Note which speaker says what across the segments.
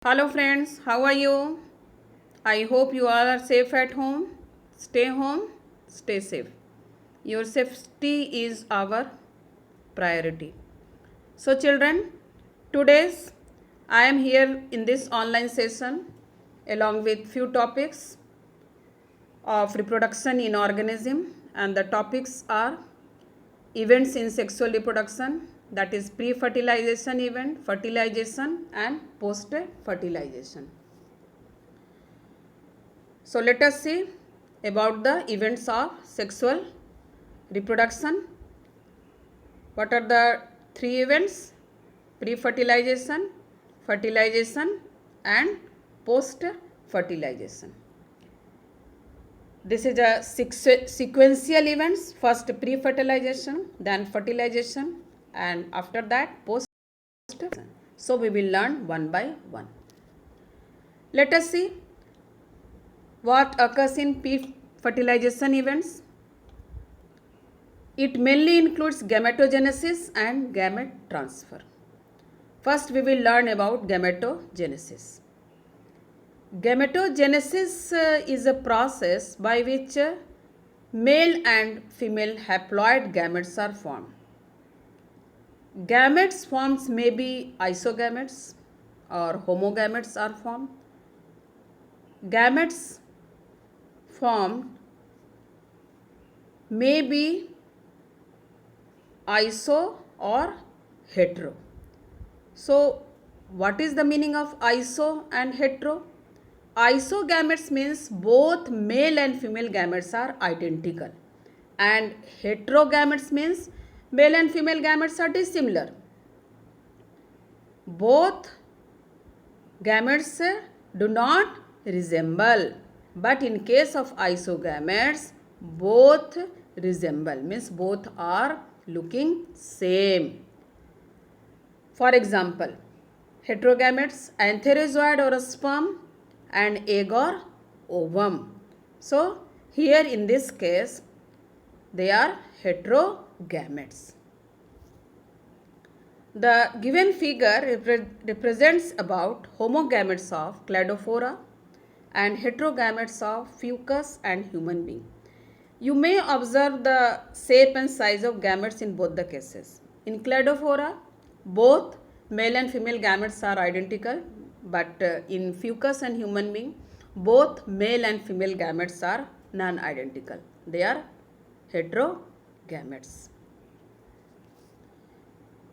Speaker 1: Hello friends, how are you? I hope you all are safe at home. Stay home, stay safe. Your safety is our priority. So children, today's I am here in this online session along with few topics of reproduction in organism, and the topics are events in sexual reproduction, that is pre-fertilization event, fertilization and post-fertilization. So let us see about the events of sexual reproduction. What are the three events? Pre-fertilization, fertilization and post-fertilization. This is a sequential events. First pre-fertilization, then fertilization, and after that post-fertilization. So we will learn one by one. Let us see what occurs in pre-fertilization events. It mainly includes gametogenesis and gamete transfer. First we will learn about gametogenesis. Gametogenesis is a process by which male and female haploid gametes are formed. Gametes forms may be isogametes or homogametes are formed. Gametes formed may be iso or hetero. So what is the meaning of iso and hetero? Isogametes means both male and female gametes are identical, and heterogametes means male and female gametes are dissimilar. Both gametes do not resemble, but in case of isogametes both resemble, means both are looking same. For example, heterogametes, antherozoid or a sperm and egg or ovum. So here in this case they are heterogametes. The given figure represents about homogametes of cladophora and heterogametes of fucus and human being. You may observe the shape and size of gametes in both the cases. In cladophora, both male and female gametes are identical, but in fucus and human being, both male and female gametes are non-identical. They are heterogametes.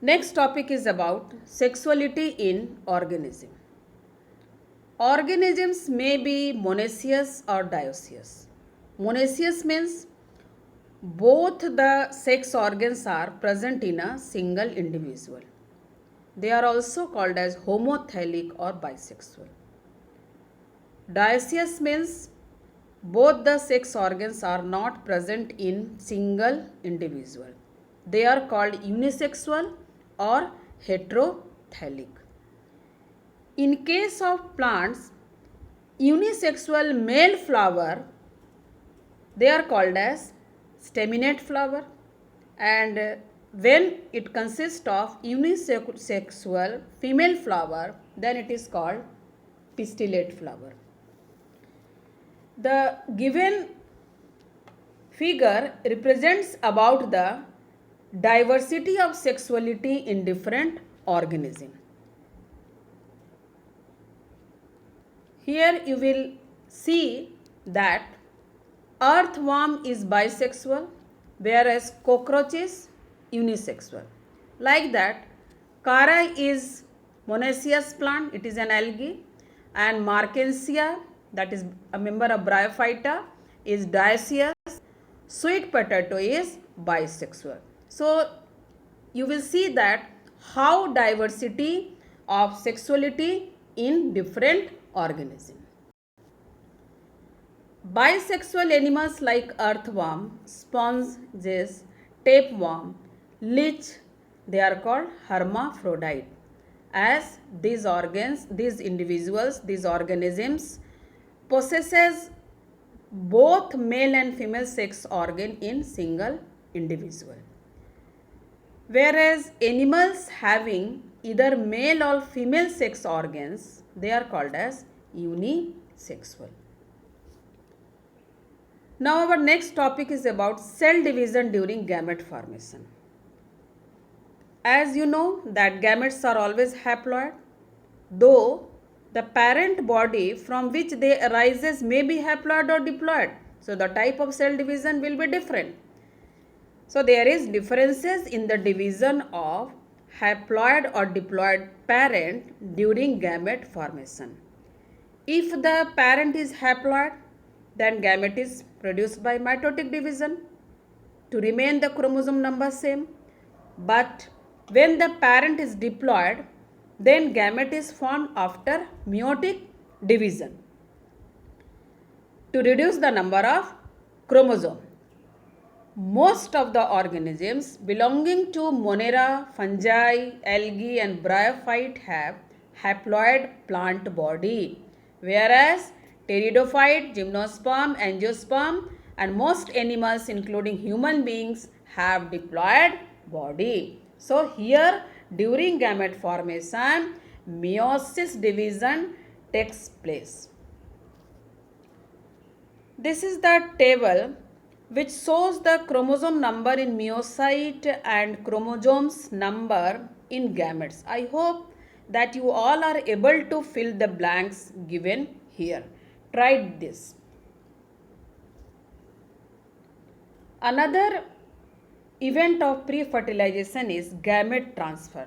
Speaker 1: Next topic is about sexuality in organism. Organisms may be monoecious or dioecious. Monoecious means both the sex organs are present in a single individual. They are also called as homothallic or bisexual. Dioecious means both the sex organs are not present in single individual. They are called unisexual or heterothallic. In case of plants, unisexual male flower, they are called as staminate flower, and when it consists of unisexual female flower, then it is called pistillate flower. The given figure represents about the diversity of sexuality in different organisms. Here you will see that earthworm is bisexual, whereas cockroach is unisexual. Like that, Cara is monoecious plant, it is an algae, and Markensia, that is a member of Bryophyta, is dioecious. Sweet potato is bisexual. So you will see that how diversity of sexuality in different organisms. Bisexual animals like earthworm, sponges, tapeworm, leech, they are called hermaphrodite, as these individuals, these organisms possesses both male and female sex organ in single individual. Whereas animals having either male or female sex organs They are called as unisexual. Now our next topic is about cell division during gamete formation. As you know that gametes are always haploid, though the parent body from which they arises may be haploid or diploid. So the type of cell division will be different. So there is differences in the division of haploid or diploid parent during gamete formation. If the parent is haploid, then gamete is produced by mitotic division to remain the chromosome number same. But when the parent is diploid, then gamete is formed after meiotic division to reduce the number of chromosome. Most of the organisms belonging to Monera, fungi, algae and bryophyte have haploid plant body, whereas pteridophyte, gymnosperm, angiosperm and most animals including human beings have diploid body. So here during gamete formation, meiosis division takes place. This is the table which shows the chromosome number in meiocyte and chromosomes number in gametes. I hope that you all are able to fill the blanks given here. Try this. Another event of pre-fertilization is gamete transfer.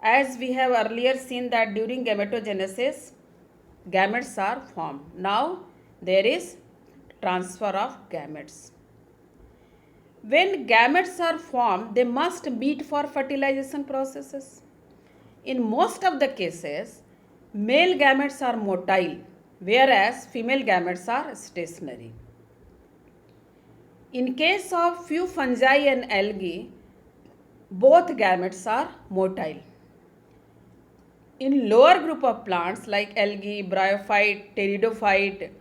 Speaker 1: As we have earlier seen that during gametogenesis, gametes are formed. Now there is transfer of gametes. When gametes are formed, they must meet for fertilization processes. In most of the cases, male gametes are motile, whereas female gametes are stationary. In case of few fungi and algae, both gametes are motile. In lower group of plants like algae, bryophyte, pteridophyte,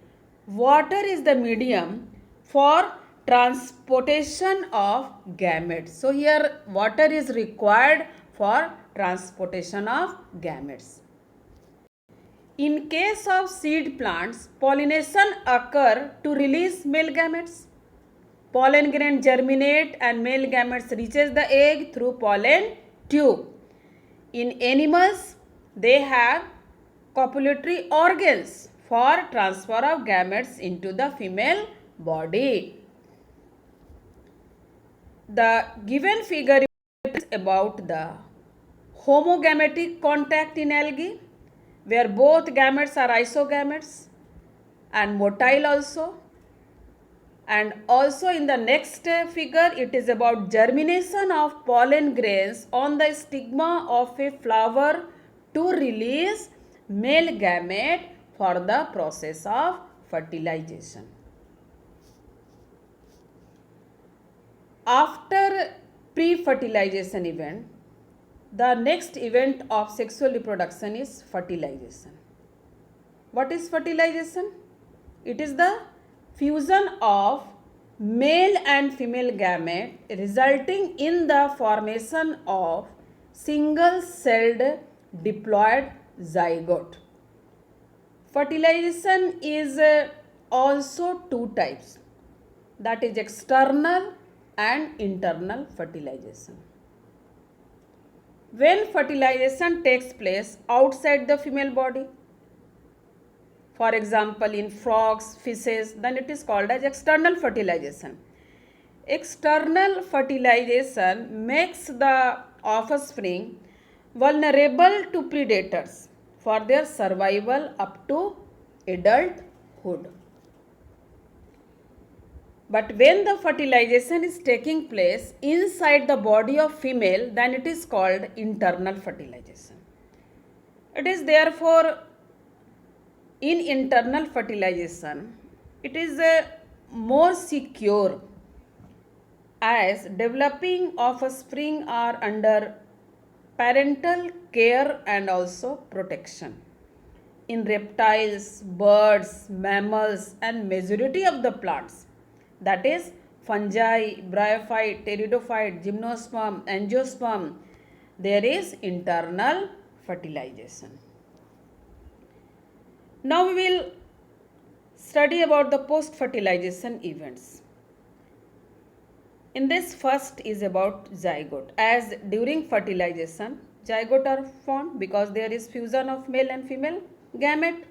Speaker 1: water is the medium for transportation of gametes. So here water is required for transportation of gametes. In case of seed plants, pollination occur to release male gametes. Pollen grain germinate and male gametes reaches the egg through pollen tube. In animals, they have copulatory organs for transfer of gametes into the female body. The given figure is about the homogametic contact in algae, where both gametes are isogametes and motile also. And also in the next figure, it is about germination of pollen grains on the stigma of a flower to release male gamete for the process of fertilization. After pre-fertilization event, the next event of sexual reproduction is fertilization. What is fertilization? It is the fusion of male and female gamete resulting in the formation of single-celled diploid zygote. Fertilization is also two types, that is external and internal fertilization. When fertilization takes place outside the female body, for example in frogs, fishes, then it is called as external fertilization. External fertilization makes the offspring vulnerable to predators for their survival up to adulthood. But when the fertilization is taking place inside the body of female, then it is called internal fertilization. It is therefore in internal fertilization, it is more secure as developing offspring are under parental care and also protection. In reptiles, birds, mammals and majority of the plants, that is fungi, bryophyte, pteridophyte, gymnosperm, angiosperm, there is internal fertilization. Now we will study about the post-fertilization events. In this, first is about zygote. As during fertilization, zygote are formed because there is fusion of male and female gamete.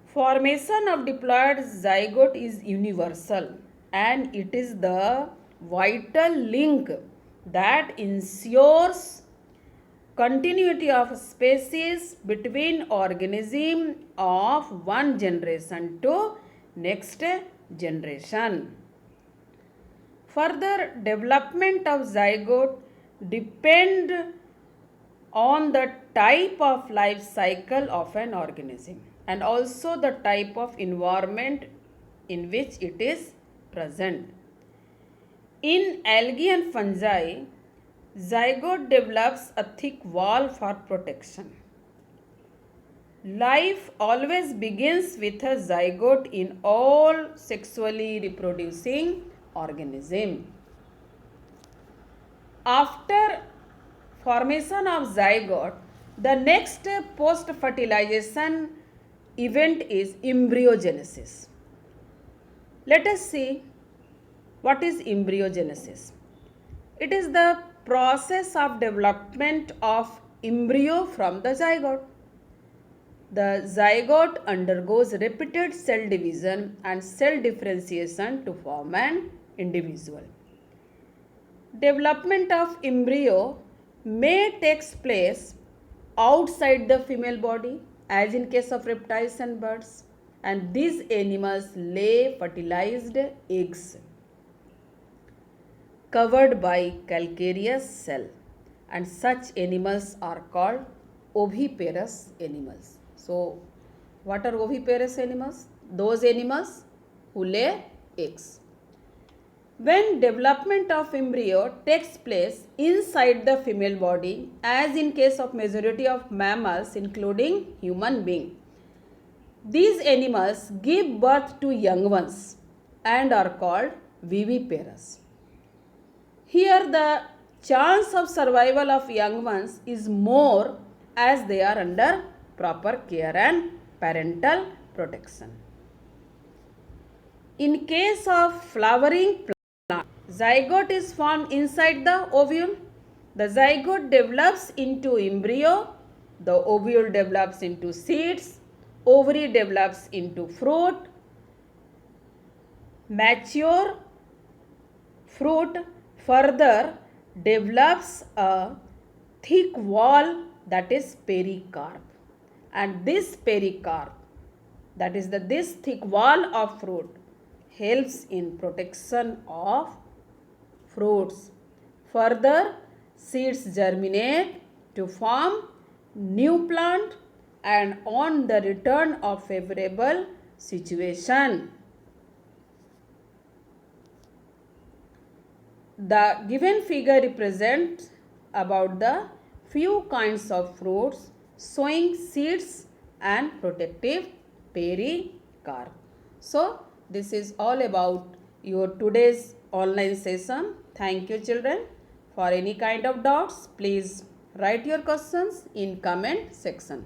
Speaker 1: Formation of diploid zygote is universal and it is the vital link that ensures continuity of species between organism of one generation to next generation. Further development of zygote depend on the type of life cycle of an organism and also the type of environment in which it is present. In algae and fungi, zygote develops a thick wall for protection. Life always begins with a zygote in all sexually reproducing organism. After formation of zygote, the next post-fertilization event is embryogenesis. Let us see what is embryogenesis. It is the process of development of embryo from the zygote. The zygote undergoes repeated cell division and cell differentiation to form an individual. Development of embryo may take place outside the female body, as in case of reptiles and birds, and these animals lay fertilized eggs covered by calcareous cell, and such animals are called oviparous animals. So, what are oviparous animals? Those animals who lay eggs. When development of embryo takes place inside the female body, as in case of majority of mammals including human being, these animals give birth to young ones and are called viviparous. Here the chance of survival of young ones is more as they are under proper care and parental protection. In case of flowering plant, zygote is formed inside the ovule. The zygote develops into embryo, the ovule develops into seeds, ovary develops into fruit, mature fruit further develops a thick wall, that is pericarp, and this pericarp, that is this thick wall of fruit, helps in protection of fruits. Further, seeds germinate to form new plant, and on the return of favorable situation, the given figure represents about the few kinds of fruits showing seeds and protective pericarp. So, this is all about your today's online session. Thank you, children. For any kind of doubts, please write your questions in comment section.